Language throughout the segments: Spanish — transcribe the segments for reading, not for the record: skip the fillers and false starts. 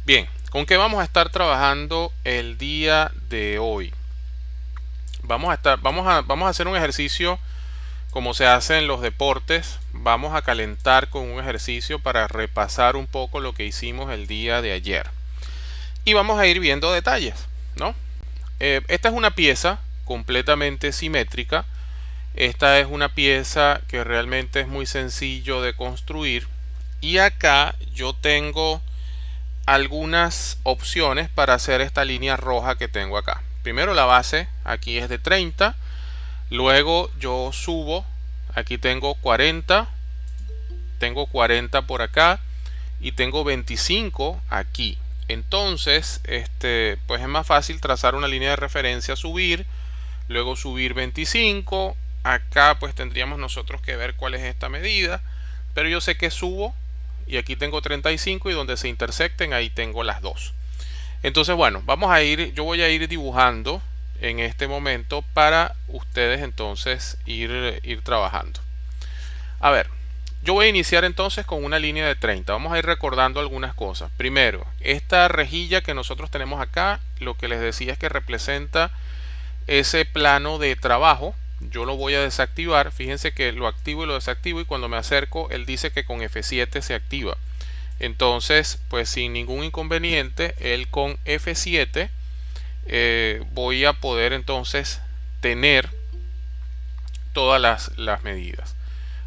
Bien, ¿con qué vamos a estar trabajando el día de hoy? Vamos a hacer un ejercicio como se hace en los deportes. Vamos a calentar con un ejercicio para repasar un poco lo que hicimos el día de ayer. Y vamos a ir viendo detalles, ¿no? Esta es una pieza completamente simétrica. Esta es una pieza que realmente es muy sencillo de construir. Y acá yo tengo algunas opciones para hacer esta línea roja que tengo acá. Primero la base aquí es de 30, luego yo subo, aquí tengo 40 por acá y tengo 25 aquí. Entonces, pues es más fácil trazar una línea de referencia, subir, luego subir 25. Acá pues tendríamos nosotros que ver cuál es esta medida, pero yo sé que subo y aquí tengo 35 y donde se intersecten ahí tengo las dos. Entonces, bueno, yo voy a ir dibujando en este momento para ustedes entonces ir trabajando. A ver, yo voy a iniciar entonces con una línea de 30. Vamos a ir recordando algunas cosas. Primero, esta rejilla que nosotros tenemos acá, lo que les decía es que representa ese plano de trabajo. Yo lo voy a desactivar. Fíjense que lo activo y lo desactivo y cuando me acerco, él dice que con F7 se activa. Entonces, pues sin ningún inconveniente, él con F7 voy a poder entonces tener todas las medidas.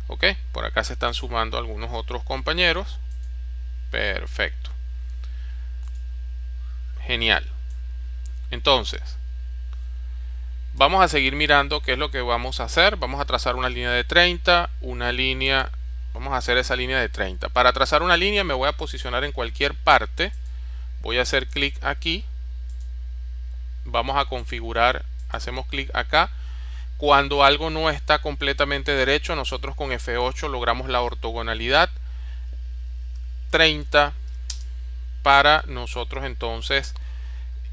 Ok, por acá se están sumando algunos otros compañeros. Perfecto. Genial. Entonces, vamos a seguir mirando qué es lo que vamos a hacer. Vamos a trazar una línea de 30, una línea. Vamos a hacer esa línea de 30. Para trazar una línea me voy a posicionar en cualquier parte. Voy a hacer clic aquí. Vamos a configurar, hacemos clic acá. Cuando algo no está completamente derecho, nosotros con F8 logramos la ortogonalidad 30 para nosotros entonces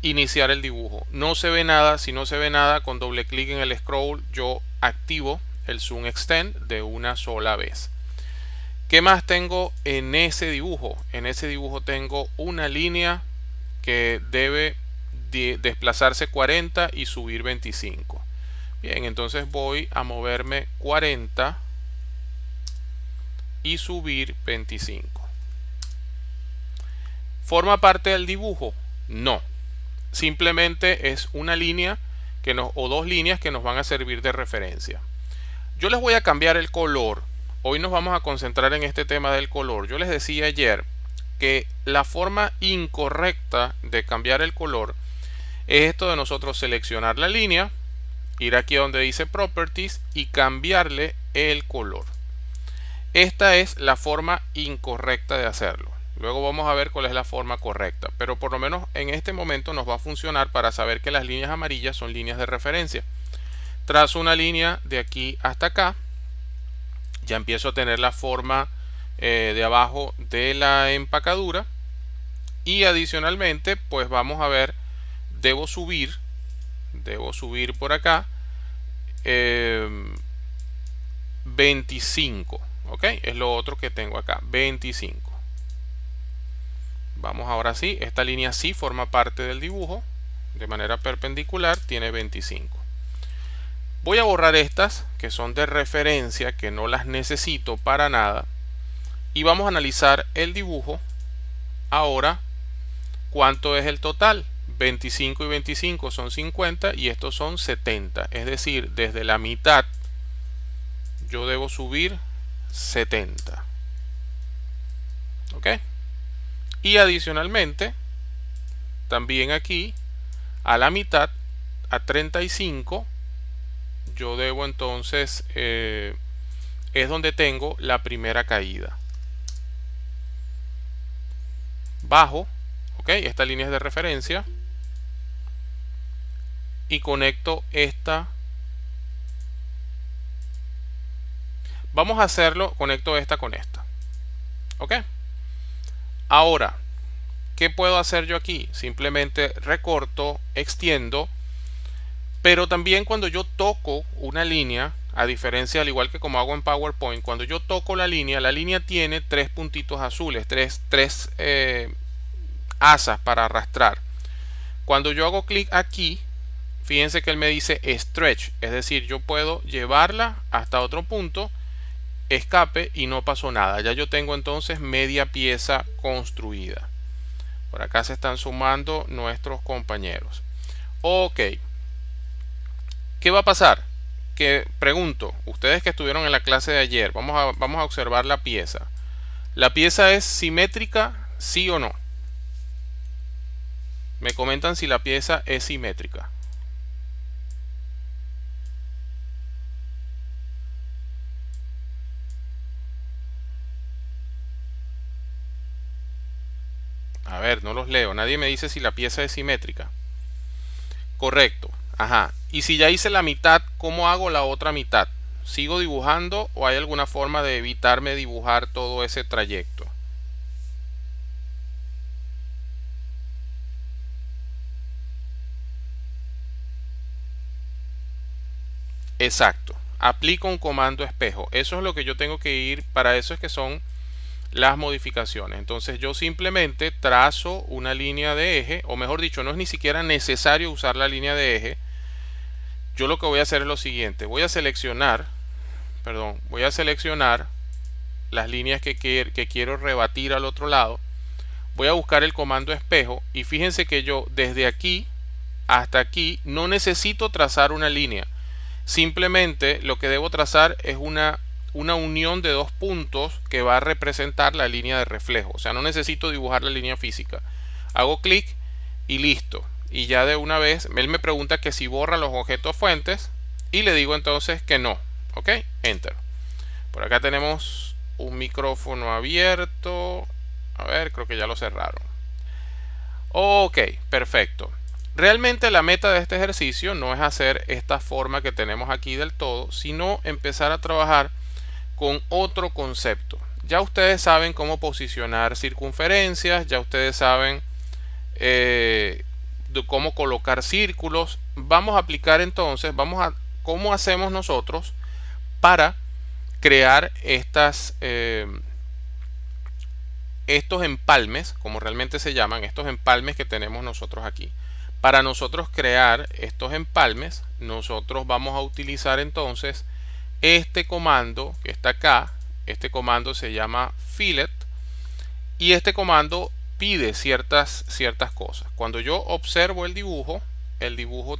iniciar el dibujo. No se ve nada, si no se ve nada, con doble clic en el scroll yo activo el zoom extend de una sola vez. ¿Qué más tengo en ese dibujo? En ese dibujo tengo una línea que debe desplazarse 40 y subir 25. Bien, entonces voy a moverme 40 y subir 25. ¿Forma parte del dibujo? No. Simplemente es una línea o dos líneas que nos van a servir de referencia. Yo les voy a cambiar el color. Hoy nos vamos a concentrar en este tema del color. Yo les decía ayer que la forma incorrecta de cambiar el color es esto de nosotros seleccionar la línea, ir aquí donde dice Properties y cambiarle el color. Esta es la forma incorrecta de hacerlo. Luego vamos a ver cuál es la forma correcta, pero por lo menos en este momento nos va a funcionar para saber que las líneas amarillas son líneas de referencia. Trazo una línea de aquí hasta acá, ya empiezo a tener la forma de abajo de la empacadura y adicionalmente pues vamos a ver, debo subir por acá 25, ok, es lo otro que tengo acá, 25. Vamos ahora sí, esta línea sí forma parte del dibujo, de manera perpendicular tiene 25. Voy a borrar estas que son de referencia, que no las necesito para nada, y vamos a analizar el dibujo. Ahora, ¿cuánto es el total? 25 y 25 son 50 y estos son 70, es decir, desde la mitad yo debo subir 70. ¿Ok? Y adicionalmente, también aquí, a la mitad, a 35, yo debo entonces, es donde tengo la primera caída. Bajo, ok, esta línea es de referencia, y conecto esta. Vamos a hacerlo, conecto esta con esta. ¿Ok? Ahora, ¿qué puedo hacer yo aquí? Simplemente recorto, extiendo, pero también cuando yo toco una línea, a diferencia, al igual que como hago en PowerPoint, cuando yo toco la línea tiene tres puntitos azules, tres asas para arrastrar. Cuando yo hago clic aquí, fíjense que él me dice stretch, es decir, yo puedo llevarla hasta otro punto, escape y no pasó nada. Ya yo tengo entonces media pieza construida. Por acá se están sumando nuestros compañeros. Ok, ¿qué va a pasar? Que pregunto, ustedes que estuvieron en la clase de ayer, vamos a observar la pieza. ¿La pieza es simétrica, sí o no? Me comentan si la pieza es simétrica. A ver, no los leo. Nadie me dice si la pieza es simétrica. Correcto. Ajá. Y si ya hice la mitad, ¿cómo hago la otra mitad? ¿Sigo dibujando o hay alguna forma de evitarme dibujar todo ese trayecto? Exacto. Aplico un comando espejo. Eso es lo que yo tengo que ir. Para eso es que son las modificaciones. Entonces yo simplemente trazo una línea de eje, o mejor dicho, no es ni siquiera necesario usar la línea de eje. Yo lo que voy a hacer es lo siguiente. Voy a seleccionar las líneas que quiero rebatir al otro lado. Voy a buscar el comando espejo y fíjense que yo desde aquí hasta aquí no necesito trazar una línea. Simplemente lo que debo trazar es una unión de dos puntos que va a representar la línea de reflejo. O sea, no necesito dibujar la línea física. Hago clic y listo. Y ya de una vez, él me pregunta que si borra los objetos fuentes y le digo entonces que no. Ok, enter. Por acá tenemos un micrófono abierto. A ver, creo que ya lo cerraron. Ok, perfecto. Realmente la meta de este ejercicio no es hacer esta forma que tenemos aquí del todo, sino empezar a trabajar con otro concepto. Ya ustedes saben cómo posicionar circunferencias, ya ustedes saben de cómo colocar círculos. Vamos a aplicar entonces, cómo hacemos nosotros para crear estos empalmes, como realmente se llaman, estos empalmes que tenemos nosotros aquí. Para nosotros crear estos empalmes, nosotros vamos a utilizar entonces este comando que está acá. Este comando se llama fillet y este comando pide ciertas cosas. Cuando yo observo el dibujo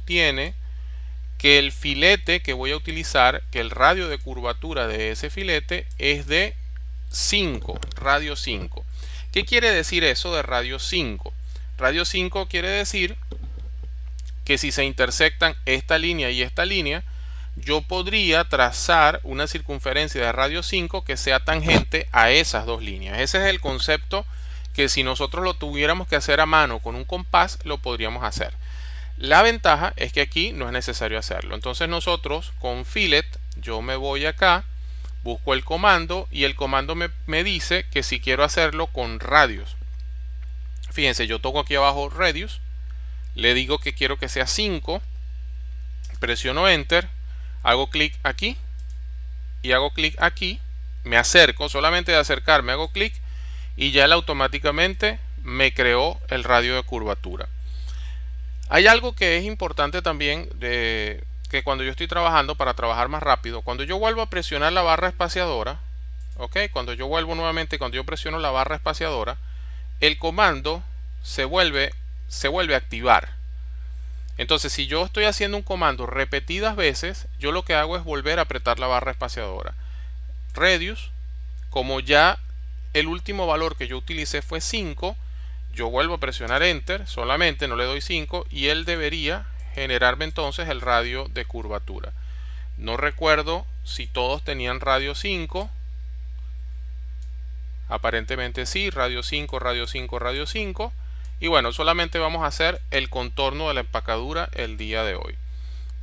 tiene que el filete que voy a utilizar, que el radio de curvatura de ese filete es de 5, radio 5. ¿Qué quiere decir eso de radio 5? Radio 5 quiere decir que si se intersectan esta línea y esta línea, yo podría trazar una circunferencia de radio 5 que sea tangente a esas dos líneas. Ese es el concepto que si nosotros lo tuviéramos que hacer a mano con un compás, lo podríamos hacer. La ventaja es que aquí no es necesario hacerlo. Entonces nosotros con fillet, yo me voy acá, busco el comando y el comando me dice que si quiero hacerlo con radios. Fíjense, yo toco aquí abajo radius, le digo que quiero que sea 5, presiono enter, hago clic aquí y hago clic aquí, me acerco, solamente de acercarme hago clic y ya él automáticamente me creó el radio de curvatura. Hay algo que es importante también que cuando yo estoy trabajando, para trabajar más rápido, cuando yo vuelvo a presionar la barra espaciadora, cuando yo vuelvo nuevamente, cuando yo presiono la barra espaciadora, el comando se vuelve a activar. Entonces, si yo estoy haciendo un comando repetidas veces, yo lo que hago es volver a apretar la barra espaciadora. Radius, como ya el último valor que yo utilicé fue 5, yo vuelvo a presionar enter, solamente no le doy 5 y él debería generarme entonces el radio de curvatura. No recuerdo si todos tenían radio 5. Aparentemente sí, radio 5, radio 5, radio 5. Y bueno, solamente vamos a hacer el contorno de la empacadura el día de hoy.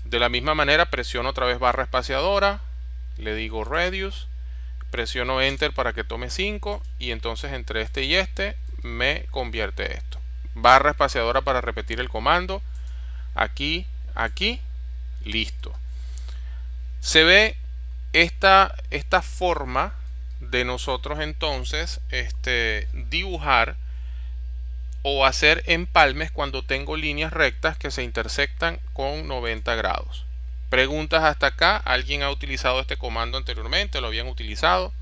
De la misma manera presiono otra vez barra espaciadora, le digo radius, presiono enter para que tome 5 y entonces entre este y este me convierte esto. Barra espaciadora para repetir el comando, aquí, aquí, listo. Se ve esta forma de nosotros entonces dibujar o hacer empalmes cuando tengo líneas rectas que se intersectan con 90 grados. Preguntas hasta acá. ¿Alguien ha utilizado este comando anteriormente? ¿Lo habían utilizado?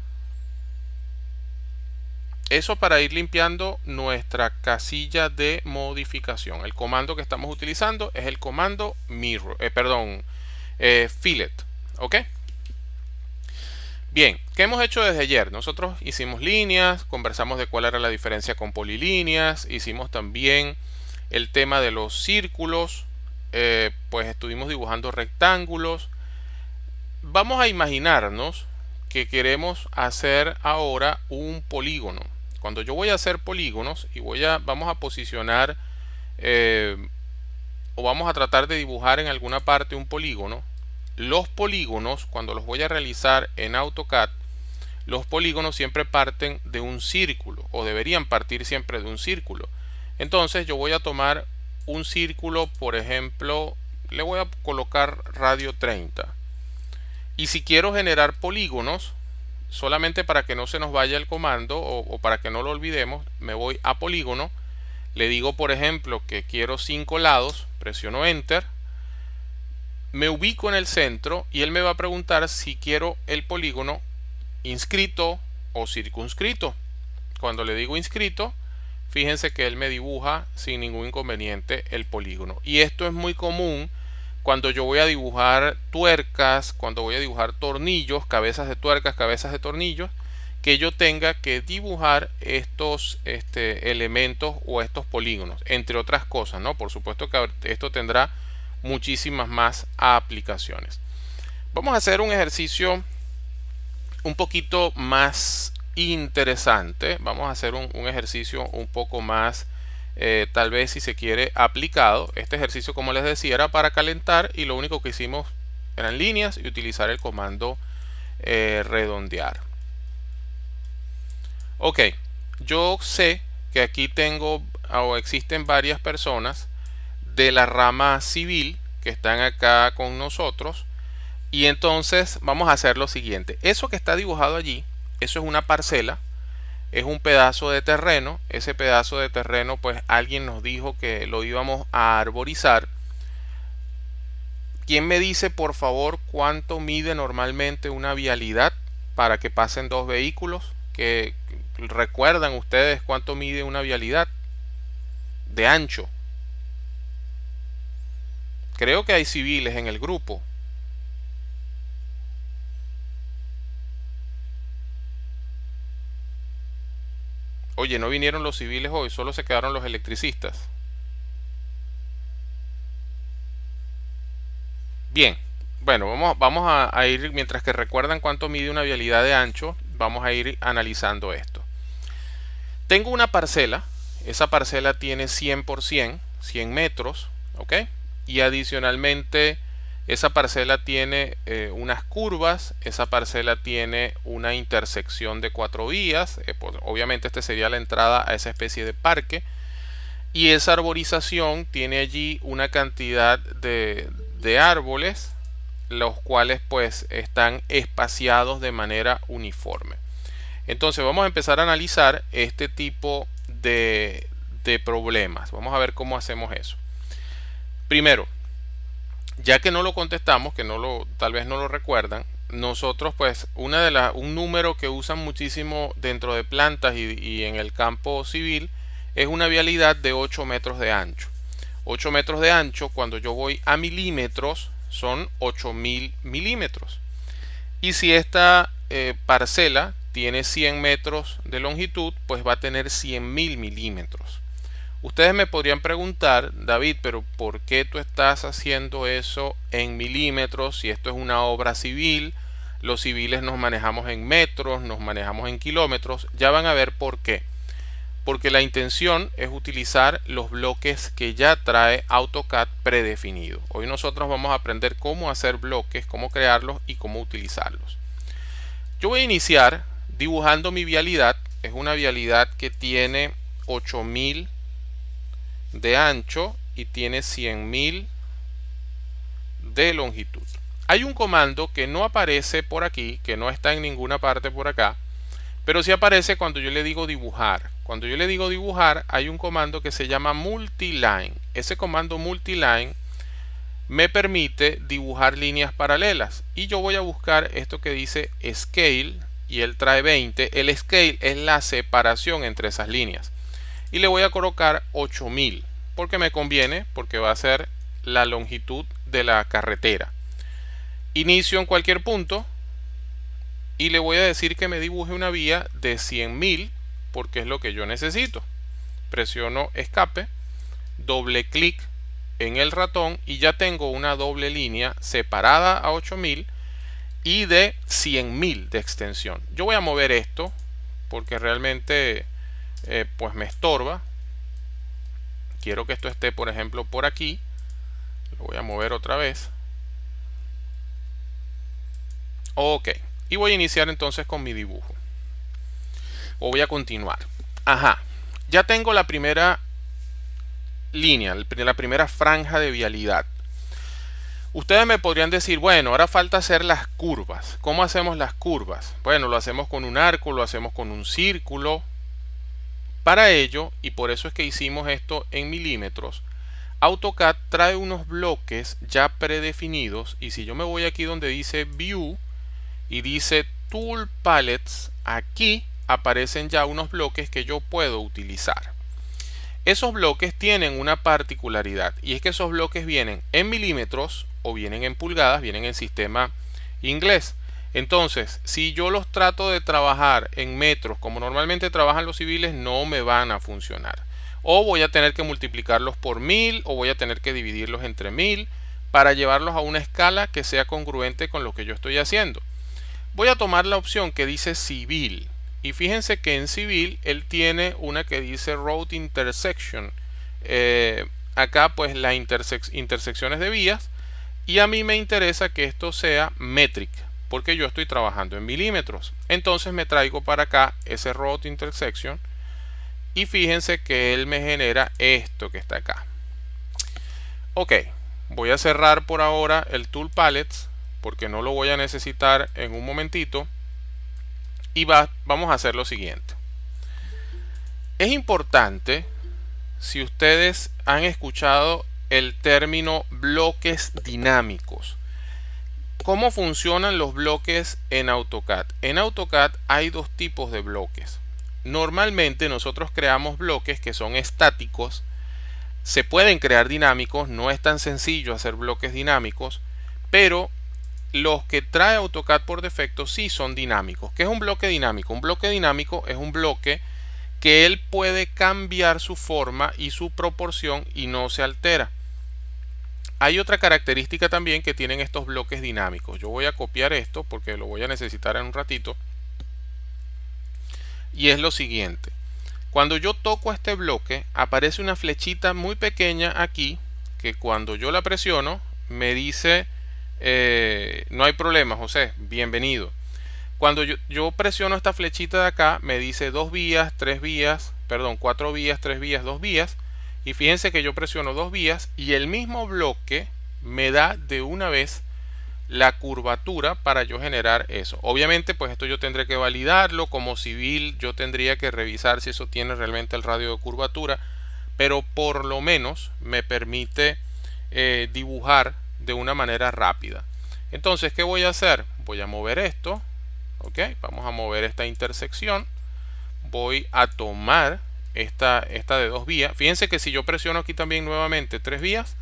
Eso para ir limpiando nuestra casilla de modificación. El comando que estamos utilizando es el comando fillet. ¿Ok? Bien, ¿qué hemos hecho desde ayer? Nosotros hicimos líneas, conversamos de cuál era la diferencia con polilíneas, hicimos también el tema de los círculos, pues estuvimos dibujando rectángulos. Vamos a imaginarnos que queremos hacer ahora un polígono. Cuando yo voy a hacer polígonos y vamos a posicionar o vamos a tratar de dibujar en alguna parte un polígono, los polígonos, cuando los voy a realizar en AutoCAD, los polígonos siempre parten de un círculo, o deberían partir siempre de un círculo. Entonces yo voy a tomar un círculo, por ejemplo, le voy a colocar radio 30. Y si quiero generar polígonos, solamente para que no se nos vaya el comando o para que no lo olvidemos, me voy a polígono, le digo por ejemplo que quiero 5 lados, presiono Enter, me ubico en el centro y él me va a preguntar si quiero el polígono inscrito o circunscrito. Cuando le digo inscrito, fíjense que él me dibuja sin ningún inconveniente el polígono. Y esto es muy común cuando yo voy a dibujar tuercas, cuando voy a dibujar tornillos, cabezas de tuercas, cabezas de tornillos, que yo tenga que dibujar estos elementos o estos polígonos, entre otras cosas, ¿no? Por supuesto que esto tendrá muchísimas más aplicaciones. Vamos a hacer un ejercicio un poquito más interesante. Vamos a hacer un ejercicio un poco más tal vez, si se quiere, aplicado. Este ejercicio, como les decía, era para calentar y lo único que hicimos eran líneas y utilizar el comando redondear. Ok, yo sé que aquí tengo o existen varias personas de la rama civil que están acá con nosotros, y entonces vamos a hacer lo siguiente. Eso que está dibujado allí, eso es una parcela, es un pedazo de terreno. Ese pedazo de terreno, pues alguien nos dijo que lo íbamos a arborizar. ¿Quién me dice por favor cuánto mide normalmente una vialidad para que pasen dos vehículos? ¿Que recuerdan ustedes cuánto mide una vialidad de ancho? Creo que hay civiles en el grupo. Oye, no vinieron los civiles hoy, solo se quedaron los electricistas. Bien, bueno, vamos a ir, mientras que recuerdan cuánto mide una vialidad de ancho, vamos a ir analizando esto. Tengo una parcela, esa parcela tiene 100 por 100 metros, ¿ok? Y adicionalmente esa parcela tiene unas curvas, esa parcela tiene una intersección de 4 vías, pues, obviamente este sería la entrada a esa especie de parque, y esa arborización tiene allí una cantidad de árboles, los cuales pues están espaciados de manera uniforme. Entonces vamos a empezar a analizar este tipo de problemas. Vamos a ver cómo hacemos eso. Primero, ya que no lo contestamos, que tal vez no lo recuerdan, nosotros pues un número que usan muchísimo dentro de plantas y en el campo civil es una vialidad de 8 metros de ancho. 8 metros de ancho, cuando yo voy a milímetros, son 8000 milímetros. Y si esta parcela tiene 100 metros de longitud, pues va a tener 100.000 milímetros. Ustedes me podrían preguntar, David, pero ¿por qué tú estás haciendo eso en milímetros si esto es una obra civil? Los civiles nos manejamos en metros, nos manejamos en kilómetros. Ya van a ver por qué. Porque la intención es utilizar los bloques que ya trae AutoCAD predefinido. Hoy nosotros vamos a aprender cómo hacer bloques, cómo crearlos y cómo utilizarlos. Yo voy a iniciar dibujando mi vialidad. Es una vialidad que tiene 8000 de ancho y tiene 100.000 de longitud. Hay un comando que no aparece por aquí, que no está en ninguna parte por acá, pero sí aparece cuando yo le digo dibujar. cuando yo le digo dibujar, hay un comando que se llama multiline. Ese comando multiline me permite dibujar líneas paralelas. Y yo voy a buscar esto que dice scale y él trae 20. El scale es la separación entre esas líneas. Y le voy a colocar 8000 porque me conviene, porque va a ser la longitud de la carretera. Inicio en cualquier punto y le voy a decir que me dibuje una vía de 100.000 porque es lo que yo necesito. Presiono escape, doble clic en el ratón y ya tengo una doble línea separada a 8000 y de 100.000 de extensión. Yo voy a mover esto porque realmente pues me estorba. Quiero que esto esté, por ejemplo, por aquí. Lo voy a mover otra vez. Ok, y voy a iniciar entonces con mi dibujo. O voy a continuar. Ajá, ya tengo la primera línea, la primera franja de vialidad. Ustedes me podrían decir, bueno, ahora falta hacer las curvas. ¿Cómo hacemos las curvas? Bueno, lo hacemos con un arco, lo hacemos con un círculo. Para ello, y por eso es que hicimos esto en milímetros, AutoCAD trae unos bloques ya predefinidos. Y si yo me voy aquí donde dice View y dice Tool Palettes, aquí aparecen ya unos bloques que yo puedo utilizar. Esos bloques tienen una particularidad y es que esos bloques vienen en milímetros o vienen en pulgadas, vienen en sistema inglés. Entonces, si yo los trato de trabajar en metros como normalmente trabajan los civiles, no me van a funcionar. O voy a tener que multiplicarlos por 1000 o voy a tener que dividirlos entre 1000 para llevarlos a una escala que sea congruente con lo que yo estoy haciendo. Voy a tomar la opción que dice civil. Y fíjense que en civil él tiene una que dice Road Intersection. Acá pues las intersecciones de vías. Y a mí me interesa que esto sea metric, porque yo estoy trabajando en milímetros. Entonces me traigo para acá ese Road Intersection. Y fíjense que él me genera esto que está acá. Ok, voy a cerrar por ahora el Tool Palettes, porque no lo voy a necesitar en un momentito. Y vamos a hacer lo siguiente. Es importante, si ustedes han escuchado el término bloques dinámicos. ¿Cómo funcionan los bloques en AutoCAD? En AutoCAD hay dos tipos de bloques. Normalmente nosotros creamos bloques que son estáticos. Se pueden crear dinámicos, no es tan sencillo hacer bloques dinámicos, pero los que trae AutoCAD por defecto sí son dinámicos. ¿Qué es un bloque dinámico? Un bloque dinámico es un bloque que él puede cambiar su forma y su proporción y no se altera. Hay otra característica también que tienen estos bloques dinámicos. Yo voy a copiar esto porque lo voy a necesitar en un ratito. Y es lo siguiente. Cuando yo toco este bloque, aparece una flechita muy pequeña aquí que cuando yo la presiono me dice no hay problema, José, bienvenido. Cuando yo presiono esta flechita de acá, me dice 2 vías, 3 vías, perdón, 4 vías, 3 vías, 2 vías. Y fíjense que yo presiono 2 vías y el mismo bloque me da de una vez la curvatura para yo generar eso. Obviamente, pues esto yo tendré que validarlo. Como civil, yo tendría que revisar si eso tiene realmente el radio de curvatura. Pero por lo menos me permite dibujar de una manera rápida. Entonces, ¿qué voy a hacer? Voy a mover esto. Ok, vamos a mover esta intersección. Voy a tomar esta de 2 vías. Fíjense que si yo presiono aquí también nuevamente 3 vías,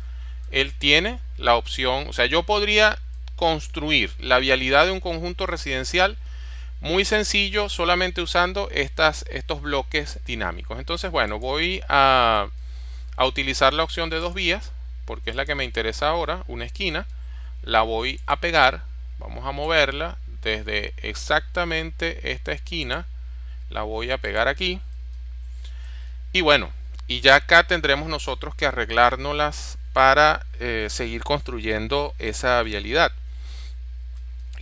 él tiene la opción, o sea, yo podría construir la vialidad de un conjunto residencial muy sencillo solamente usando estos bloques dinámicos. Entonces, bueno, voy a utilizar la opción de 2 vías porque es la que me interesa ahora, una esquina. La voy a pegar, vamos a moverla desde exactamente esta esquina, la voy a pegar aquí. Y bueno, y ya acá tendremos nosotros que arreglárnoslas para seguir construyendo esa vialidad.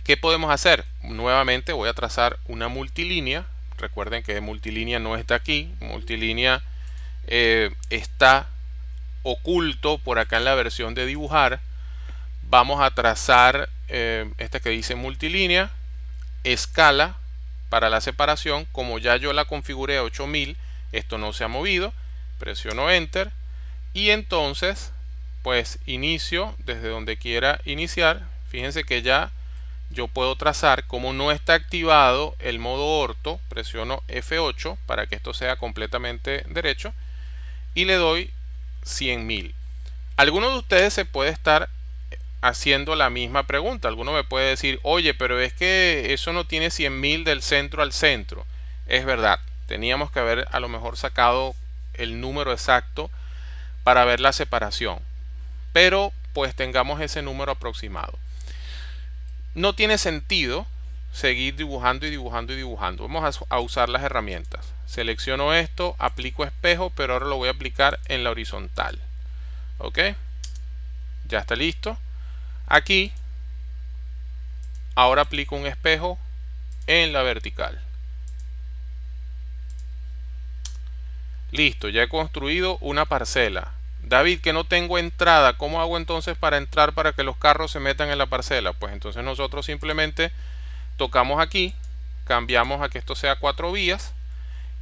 ¿Qué podemos hacer? Nuevamente voy a trazar una multilínea. Recuerden que multilínea no está aquí. Multilínea está oculto por acá en la versión de dibujar. Vamos a trazar esta que dice multilínea. Escala para la separación. Como ya yo la configuré a 8000, Esto no se ha movido. Presiono Enter y entonces pues inicio desde donde quiera iniciar. Fíjense que ya yo puedo trazar. Como no está activado el modo orto, presiono F8 para que esto sea completamente derecho y le doy 100.000. Alguno de ustedes se puede estar haciendo la misma pregunta. Alguno me puede decir, oye, pero es que eso no tiene 100.000 del centro al centro. Es verdad, teníamos que haber a lo mejor sacado el número exacto para ver la separación, pero pues tengamos ese número aproximado. No tiene sentido seguir dibujando y dibujando y dibujando. Vamos a usar las herramientas. Selecciono esto, aplico espejo, pero ahora lo voy a aplicar en la horizontal. ¿Ok? Ya está listo. Aquí, ahora aplico un espejo en la vertical. Listo, ya he construido una parcela. David, que no tengo entrada, ¿cómo hago entonces para entrar para que los carros se metan en la parcela? Pues entonces nosotros simplemente tocamos aquí, cambiamos a que esto sea 4 vías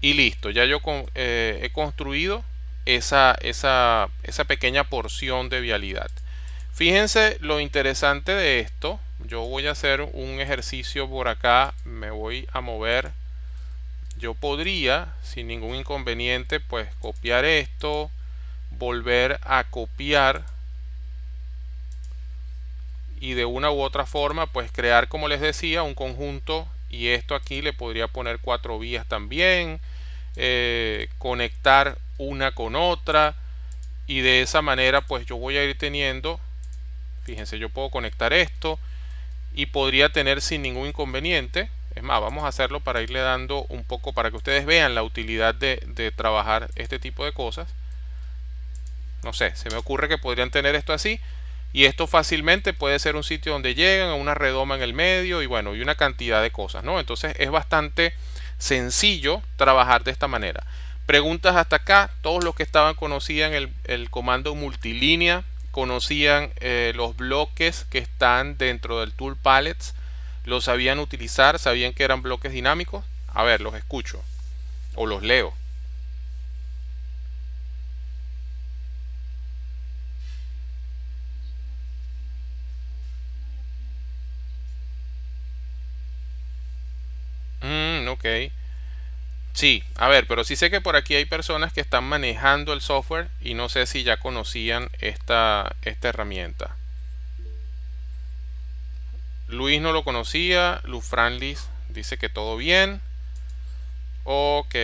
y listo, ya yo he construido esa pequeña porción de vialidad. Fíjense lo interesante de esto. Yo voy a hacer un ejercicio por acá, me voy a mover. Yo podría, sin ningún inconveniente, pues copiar esto, volver a copiar y de una u otra forma pues crear, como les decía, un conjunto. Y esto aquí le podría poner 4 vías también, conectar una con otra y de esa manera pues yo voy a ir teniendo, fíjense, yo puedo conectar esto y podría tener sin ningún inconveniente. Es más, vamos a hacerlo para irle dando un poco, para que ustedes vean la utilidad de trabajar este tipo de cosas. No sé, se me ocurre que podrían tener esto así. Y esto fácilmente puede ser un sitio donde llegan a una redoma en el medio y bueno, y una cantidad de cosas, ¿no? Entonces es bastante sencillo trabajar de esta manera. Preguntas hasta acá. Todos los que estaban conocían el comando multilínea, conocían los bloques que están dentro del tool palettes, los sabían utilizar, sabían que eran bloques dinámicos. A ver, los escucho o los leo. Ok. Sí, a ver, pero sí sé que por aquí hay personas que están manejando el software y no sé si ya conocían esta herramienta. Luis no lo conocía, Luz Franlis dice que todo bien. Ok,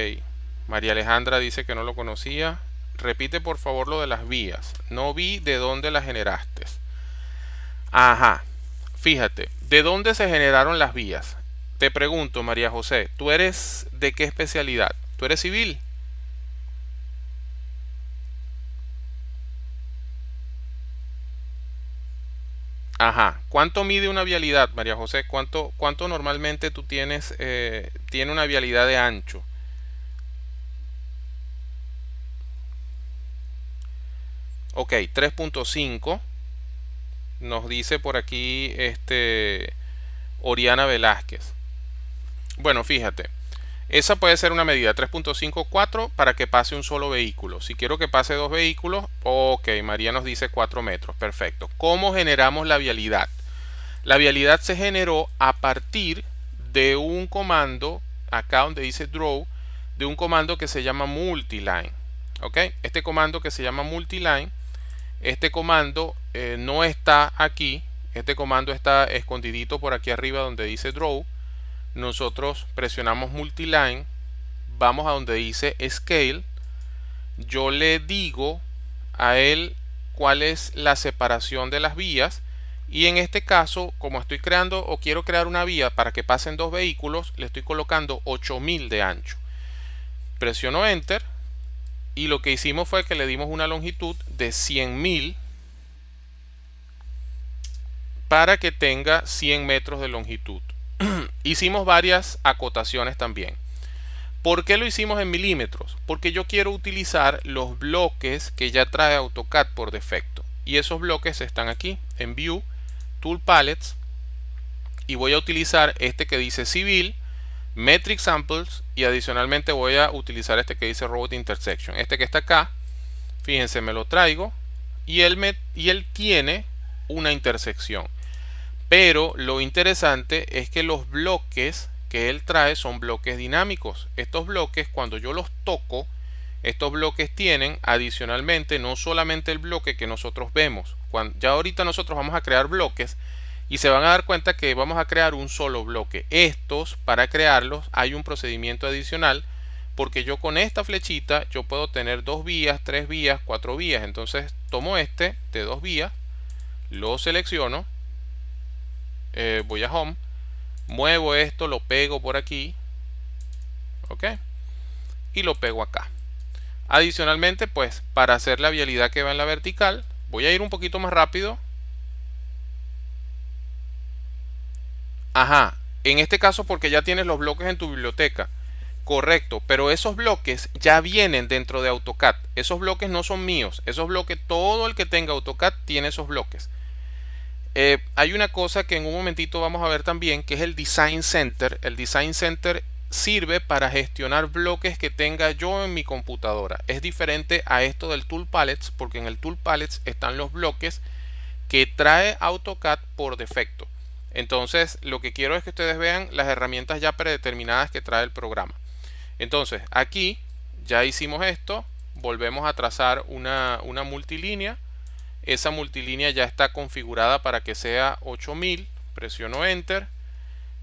María Alejandra dice que no lo conocía. Repite por favor lo de las vías. No vi de dónde las generaste. Ajá, fíjate, ¿de dónde se generaron las vías? Te pregunto, María José, ¿tú eres de qué especialidad? ¿Tú eres civil? Ajá. ¿Cuánto mide una vialidad, María José? ¿Cuánto normalmente tú tienes, tiene una vialidad de ancho? Ok, 3.5. Nos dice por aquí Oriana Velázquez. Bueno, fíjate. Esa puede ser una medida 3.54 para que pase un solo vehículo. Si quiero que pase dos vehículos, ok, María nos dice 4 metros. Perfecto. ¿Cómo generamos la vialidad? La vialidad se generó a partir de un comando, acá donde dice draw, de un comando que se llama multiline. ¿Ok? Este comando que se llama multiline, este comando no está aquí. Este comando está escondidito por aquí arriba donde dice draw. Nosotros presionamos multiline, vamos a donde dice scale. Yo le digo a él cuál es la separación de las vías. Y en este caso, como estoy creando o quiero crear una vía para que pasen dos vehículos, le estoy colocando 8000 de ancho. Presiono Enter y lo que hicimos fue que le dimos una longitud de 100.000 para que tenga 100 metros de longitud. Hicimos varias acotaciones también. ¿Por qué lo hicimos en milímetros? Porque yo quiero utilizar los bloques que ya trae AutoCAD por defecto. Y esos bloques están aquí en View, Tool Palettes. Y voy a utilizar este que dice Civil. metric samples y adicionalmente voy a utilizar este que dice road intersection. Este que está acá, fíjense, me lo traigo y él tiene una intersección. Pero lo interesante es que los bloques que él trae son bloques dinámicos. Estos bloques, cuando yo los toco, estos bloques tienen adicionalmente no solamente el bloque que nosotros vemos. Ya ahorita nosotros vamos a crear bloques y se van a dar cuenta que vamos a crear un solo bloque. Estos, para crearlos, hay un procedimiento adicional, porque yo con esta flechita yo puedo tener 2 vías, 3 vías, 4 vías. Entonces tomo este de 2 vías, lo selecciono, voy a Home, muevo esto, lo pego por aquí, ok, y lo pego acá. Adicionalmente, pues para hacer la vialidad que va en la vertical, voy a ir un poquito más rápido. Ajá, en este caso porque ya tienes los bloques en tu biblioteca. Correcto, pero esos bloques ya vienen dentro de AutoCAD. Esos bloques no son míos. Esos bloques, todo el que tenga AutoCAD tiene esos bloques. Hay una cosa que en un momentito vamos a ver también, que es el Design Center. El Design Center sirve para gestionar bloques que tenga yo en mi computadora. Es diferente a esto del Tool Palettes, porque en el Tool Palettes están los bloques que trae AutoCAD por defecto. Entonces, lo que quiero es que ustedes vean las herramientas ya predeterminadas que trae el programa. Entonces, aquí ya hicimos esto. Volvemos a trazar una multilínea. Esa multilínea ya está configurada para que sea 8000. Presiono Enter.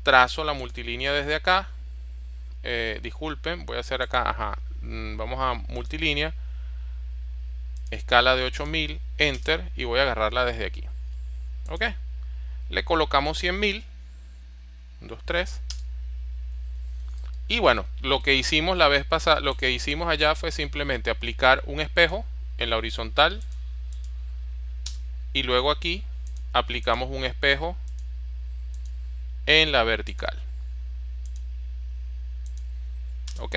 Trazo la multilínea desde acá. Disculpen, voy a hacer acá. Ajá. Vamos a multilínea. Escala de 8000. Enter. Y voy a agarrarla desde aquí. Ok. Le colocamos 100.000. 2, 3. Y bueno, lo que hicimos la vez pasada, lo que hicimos allá fue simplemente aplicar un espejo en la horizontal. Y luego aquí aplicamos un espejo en la vertical. Ok.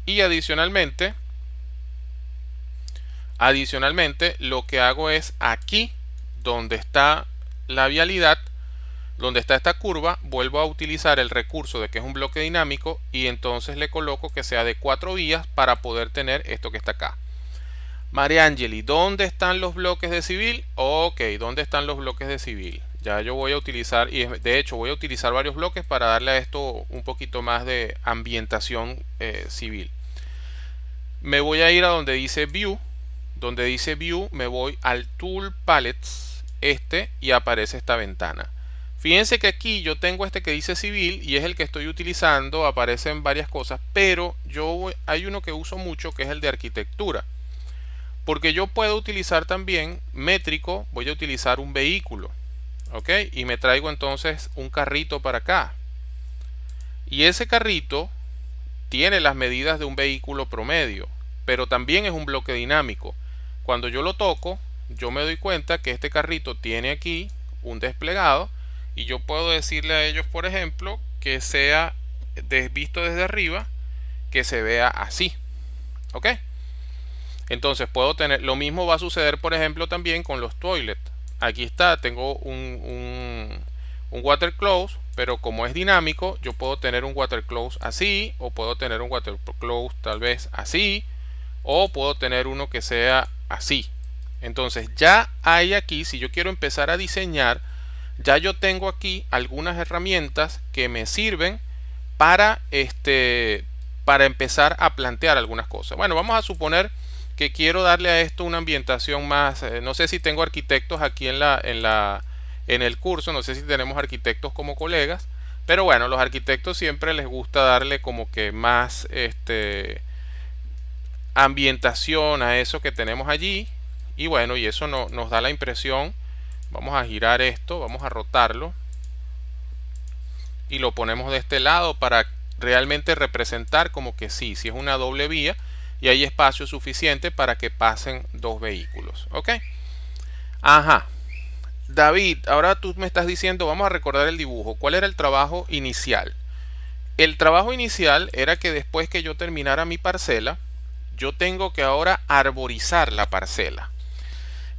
Y adicionalmente lo que hago es aquí donde está la vialidad, donde está esta curva, vuelvo a utilizar el recurso de que es un bloque dinámico y entonces le coloco que sea de 4 vías para poder tener esto que está acá. Mariangeli, ¿dónde están los bloques de civil? Ok, ¿dónde están los bloques de civil? Ya yo voy a utilizar, y de hecho voy a utilizar varios bloques para darle a esto un poquito más de ambientación civil. Me voy a ir a donde dice View. Donde dice View me voy al Tool Palettes y aparece esta ventana. Fíjense que aquí yo tengo este que dice civil y es el que estoy utilizando, aparecen varias cosas, pero hay uno que uso mucho que es el de arquitectura. Porque yo puedo utilizar también métrico, voy a utilizar un vehículo, ¿ok? Y me traigo entonces un carrito para acá. Y ese carrito tiene las medidas de un vehículo promedio, pero también es un bloque dinámico. Cuando yo lo toco, yo me doy cuenta que este carrito tiene aquí un desplegado y yo puedo decirle a ellos, por ejemplo, que sea visto desde arriba, que se vea así, ¿ok? Entonces puedo tener, lo mismo va a suceder por ejemplo también con los toilets. Aquí está, tengo un water close, pero como es dinámico, yo puedo tener un water close así, o puedo tener un water close tal vez así, o puedo tener uno que sea así. Entonces ya hay aquí, si yo quiero empezar a diseñar, ya yo tengo aquí algunas herramientas que me sirven para empezar a plantear algunas cosas. Bueno, vamos a suponer que quiero darle a esto una ambientación más, no sé si tengo arquitectos aquí en el curso, no sé si tenemos arquitectos como colegas, pero bueno, los arquitectos siempre les gusta darle como que más ambientación a eso que tenemos allí, y bueno, y eso nos da la impresión. Vamos a girar esto, vamos a rotarlo y lo ponemos de este lado para realmente representar como que sí es una doble vía y hay espacio suficiente para que pasen dos vehículos. ¿Ok? Ajá. David, ahora tú me estás diciendo, vamos a recordar el dibujo. ¿Cuál era el trabajo inicial? El trabajo inicial era que después que yo terminara mi parcela, yo tengo que ahora arborizar la parcela.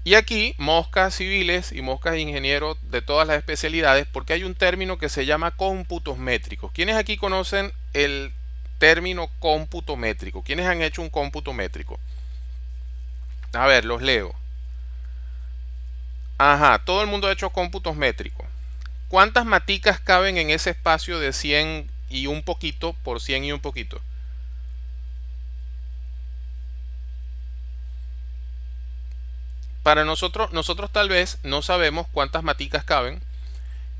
Y aquí moscas civiles y moscas de ingenieros de todas las especialidades, porque hay un término que se llama cómputos métricos. ¿Quiénes aquí conocen el término cómputo métrico? ¿Quiénes han hecho un cómputo métrico? A ver, los leo. Ajá, todo el mundo ha hecho cómputos métricos. ¿Cuántas maticas caben en ese espacio de 100 y un poquito por 100 y un poquito? Para nosotros tal vez no sabemos cuántas maticas caben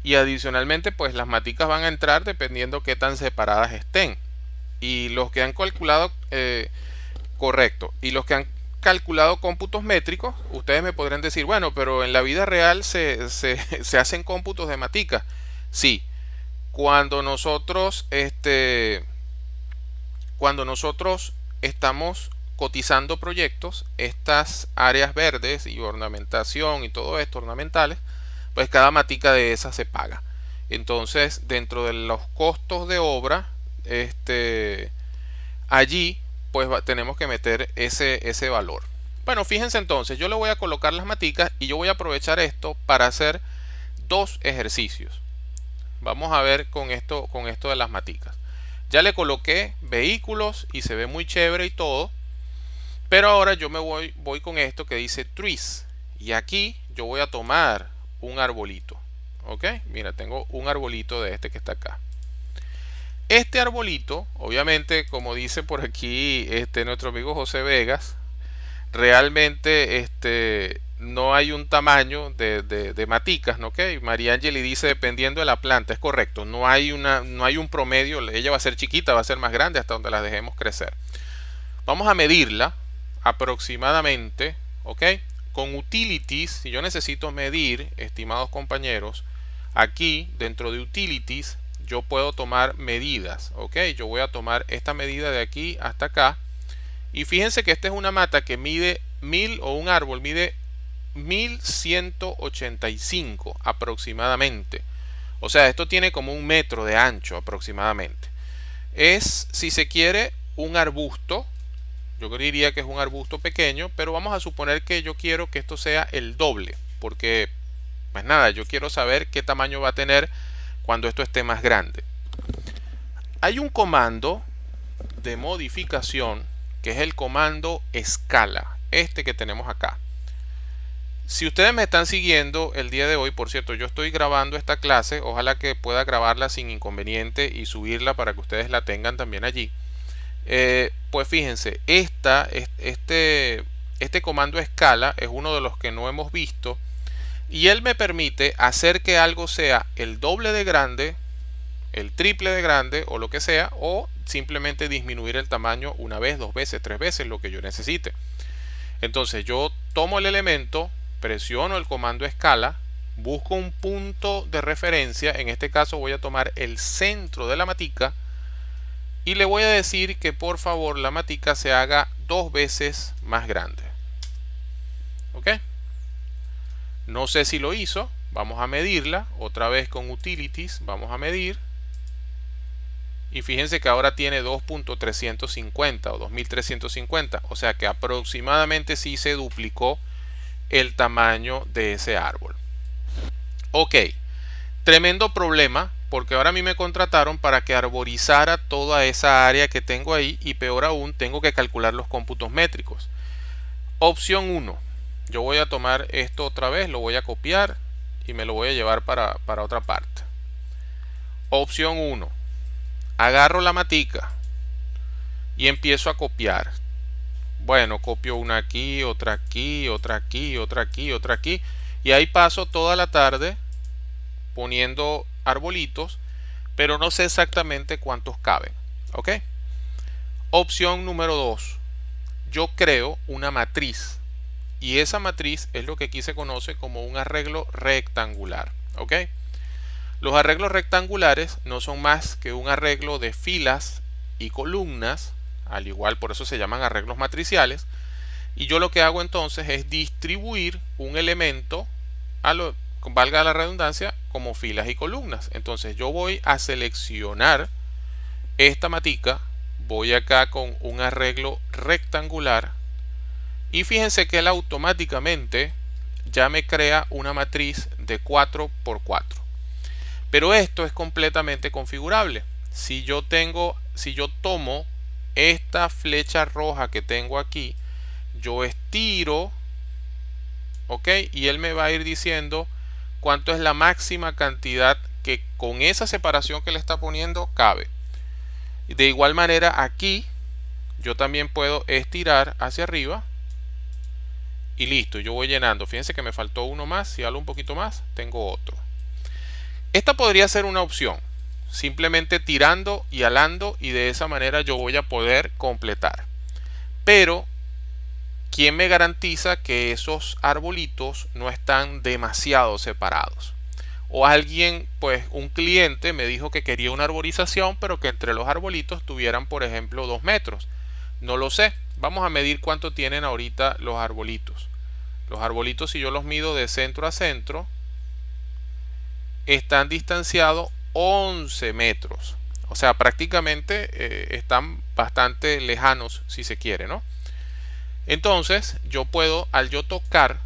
y adicionalmente pues las maticas van a entrar dependiendo qué tan separadas estén. Y los que han calculado, correcto, y los que han calculado cómputos métricos, ustedes me podrán decir, bueno, pero en la vida real se hacen cómputos de maticas. Sí, cuando nosotros estamos cotizando proyectos, estas áreas verdes y ornamentación y todo esto, ornamentales, pues cada matica de esas se paga. Entonces, dentro de los costos de obra, allí pues tenemos que meter ese valor. Bueno, fíjense entonces, yo le voy a colocar las maticas y yo voy a aprovechar esto para hacer dos ejercicios. Vamos a ver con esto de las maticas. Ya le coloqué vehículos y se ve muy chévere y todo. Pero ahora yo voy con esto que dice trees. Y aquí yo voy a tomar un arbolito. ¿Ok? Mira, tengo un arbolito de este que está acá. Este arbolito, obviamente, como dice por aquí nuestro amigo José Vegas, realmente no hay un tamaño de maticas, ¿no? Okay. María Angeli dice dependiendo de la planta, es correcto, no hay un promedio, ella va a ser chiquita, va a ser más grande hasta donde las dejemos crecer. Vamos a medirla aproximadamente, ¿ok? Con utilities, si yo necesito medir, estimados compañeros, aquí dentro de utilities yo puedo tomar medidas, ¿ok? Yo voy a tomar esta medida de aquí hasta acá. Y fíjense que esta es una mata que mide 1000 o un árbol mide 1185 aproximadamente. O sea, esto tiene como 1 metro de ancho aproximadamente. Es, si se quiere, un arbusto. Yo diría que es un arbusto pequeño, pero vamos a suponer que yo quiero que esto sea el doble. Porque, pues nada, yo quiero saber qué tamaño va a tener cuando esto esté más grande. Hay un comando de modificación que es el comando escala, este que tenemos acá. Si ustedes me están siguiendo el día de hoy, por cierto, yo estoy grabando esta clase, ojalá que pueda grabarla sin inconveniente y subirla para que ustedes la tengan también allí. Pues fíjense, este comando escala es uno de los que no hemos visto y él me permite hacer que algo sea el doble de grande, el triple de grande o lo que sea, o simplemente disminuir el tamaño una vez, dos veces, tres veces, lo que yo necesite. Entonces yo tomo el elemento, presiono el comando escala, busco un punto de referencia, en este caso voy a tomar el centro de la matica y le voy a decir que por favor la matica se haga 2 veces más grande. ¿Ok? No sé si lo hizo, vamos a medirla, otra vez con utilities, vamos a medir. Y fíjense que ahora tiene 2.350 o 2350, o sea que aproximadamente sí se duplicó el tamaño de ese árbol. Ok, tremendo problema porque ahora a mí me contrataron para que arborizara toda esa área que tengo ahí y peor aún tengo que calcular los cómputos métricos. Opción 1, yo voy a tomar esto otra vez, lo voy a copiar y me lo voy a llevar para otra parte. Opción 1, agarro la matica y empiezo a copiar. Bueno, copio una aquí, otra aquí, otra aquí, otra aquí, otra aquí. Y ahí paso toda la tarde poniendo arbolitos, pero no sé exactamente cuántos caben. ¿Ok? Opción número 2. Yo creo una matriz. Y esa matriz es lo que aquí se conoce como un arreglo rectangular. ¿Ok? Los arreglos rectangulares no son más que un arreglo de filas y columnas, al igual por eso se llaman arreglos matriciales, y yo lo que hago entonces es distribuir un elemento, valga la redundancia, como filas y columnas. Entonces yo voy a seleccionar esta matica, voy acá con un arreglo rectangular y fíjense que él automáticamente ya me crea una matriz de 4 por 4. Pero esto es completamente configurable. Si yo tomo esta flecha roja que tengo aquí, yo estiro, ok, y él me va a ir diciendo cuánto es la máxima cantidad que con esa separación que le está poniendo cabe. De igual manera aquí yo también puedo estirar hacia arriba y listo, yo voy llenando. Fíjense que me faltó uno más. Si hablo un poquito más, tengo otro. Esta podría ser una opción, simplemente tirando y alando, y de esa manera yo voy a poder completar. Pero ¿quién me garantiza que esos arbolitos no están demasiado separados? O alguien, pues un cliente me dijo que quería una arborización, pero que entre los arbolitos tuvieran, por ejemplo, 2 metros. No lo sé. Vamos a medir cuánto tienen ahorita los arbolitos. Los arbolitos, si yo los mido de centro a centro, están distanciados 11 metros. O sea, prácticamente están bastante lejanos, si se quiere, ¿no? Entonces, yo puedo, al yo tocar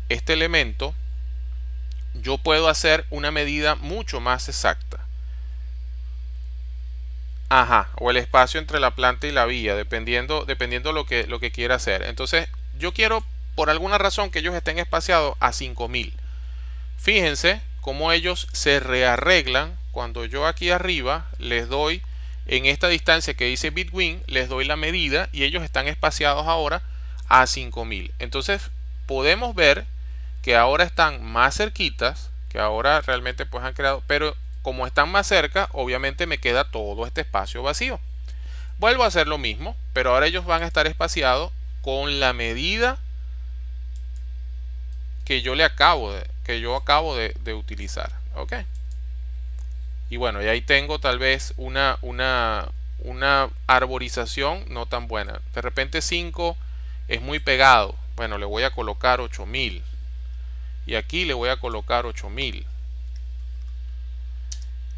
este elemento, yo puedo hacer una medida mucho más exacta. Ajá, o el espacio entre la planta y la vía, dependiendo lo que quiera hacer. Entonces, yo quiero, por alguna razón, que ellos estén espaciados a 5000. Fíjense cómo ellos se rearreglan cuando yo aquí arriba les doy, en esta distancia que dice between, les doy la medida y ellos están espaciados ahora a 5000. Entonces, podemos ver que ahora están más cerquitas, que ahora realmente pues han creado, pero como están más cerca, obviamente me queda todo este espacio vacío. Vuelvo a hacer lo mismo, pero ahora ellos van a estar espaciados con la medida que yo acabo de utilizar. ¿Ok? Y bueno, y ahí tengo tal vez una arborización no tan buena. De repente 5 es muy pegado. Bueno, le voy a colocar 8000. Y aquí le voy a colocar 8000.